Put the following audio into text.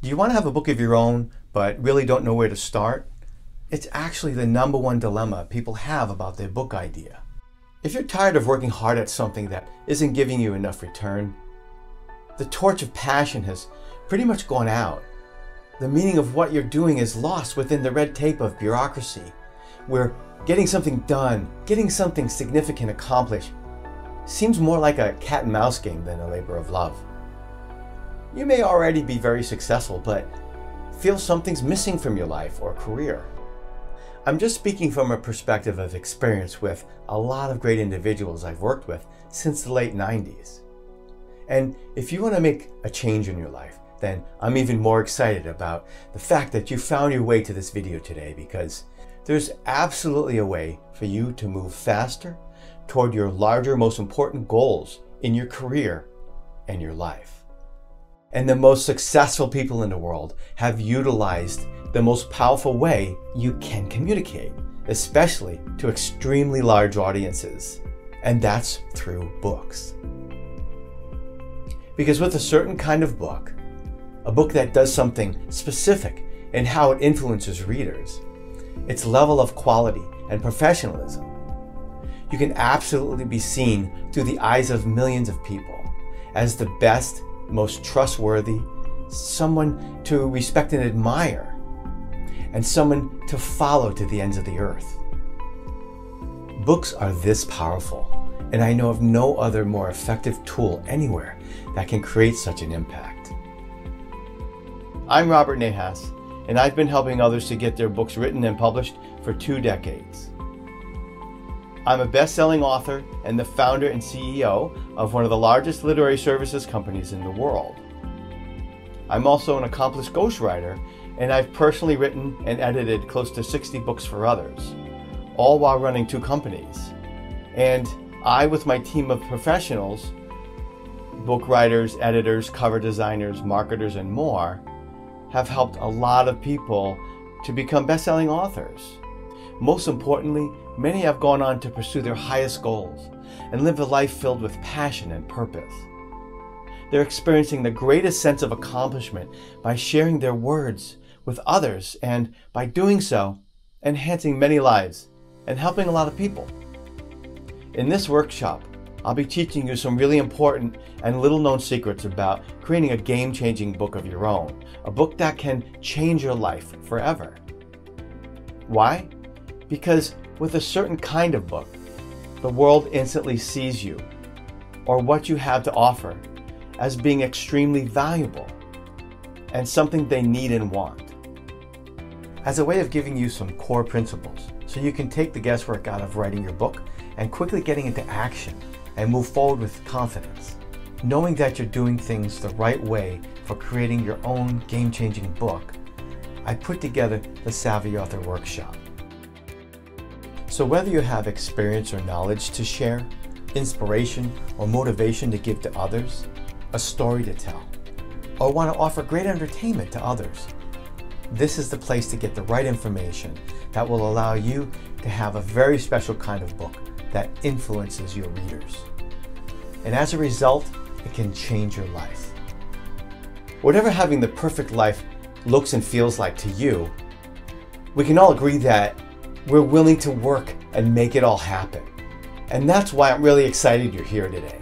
Do you want to have a book of your own, but really don't know where to start? It's actually the #1 dilemma people have about their book idea. If you're tired of working hard at something that isn't giving you enough return, the torch of passion has pretty much gone out. The meaning of what you're doing is lost within the red tape of bureaucracy, where getting something done, getting something significant accomplished, seems more like a cat and mouse game than a labor of love. You may already be very successful, but feel something's missing from your life or career. I'm just speaking from a perspective of experience with a lot of great individuals I've worked with since the late 90s. And if you want to make a change in your life, then I'm even more excited about the fact that you found your way to this video today, because there's absolutely a way for you to move faster toward your larger, most important goals in your career and your life. And the most successful people in the world have utilized the most powerful way you can communicate, especially to extremely large audiences, and that's through books. Because with a certain kind of book, a book that does something specific in how it influences readers, its level of quality and professionalism, you can absolutely be seen through the eyes of millions of people as the best, most trustworthy, someone to respect and admire, and someone to follow to the ends of the earth. Books are this powerful, and I know of no other more effective tool anywhere that can create such an impact. I'm Robert Nahas, and I've been helping others to get their books written and published for 2 decades. I'm a best-selling author and the founder and CEO of one of the largest literary services companies in the world. I'm also an accomplished ghostwriter, and I've personally written and edited close to 60 books for others, all while running 2 companies. And I, with my team of professionals, book writers, editors, cover designers, marketers, and more, have helped a lot of people to become best-selling authors. Most importantly, many have gone on to pursue their highest goals and live a life filled with passion and purpose. They're experiencing the greatest sense of accomplishment by sharing their words with others, and by doing so, enhancing many lives and helping a lot of people. In this workshop, I'll be teaching you some really important and little-known secrets about creating a game-changing book of your own, a book that can change your life forever. Why? Because with a certain kind of book, the world instantly sees you, or what you have to offer, as being extremely valuable and something they need and want. As a way of giving you some core principles so you can take the guesswork out of writing your book and quickly getting into action and move forward with confidence, knowing that you're doing things the right way for creating your own game-changing book, I put together the Savvy Author Workshop. So whether you have experience or knowledge to share, inspiration or motivation to give to others, a story to tell, or want to offer great entertainment to others, this is the place to get the right information that will allow you to have a very special kind of book that influences your readers. And as a result, it can change your life. Whatever having the perfect life looks and feels like to you, we can all agree that we're willing to work and make it all happen. And that's why I'm really excited you're here today.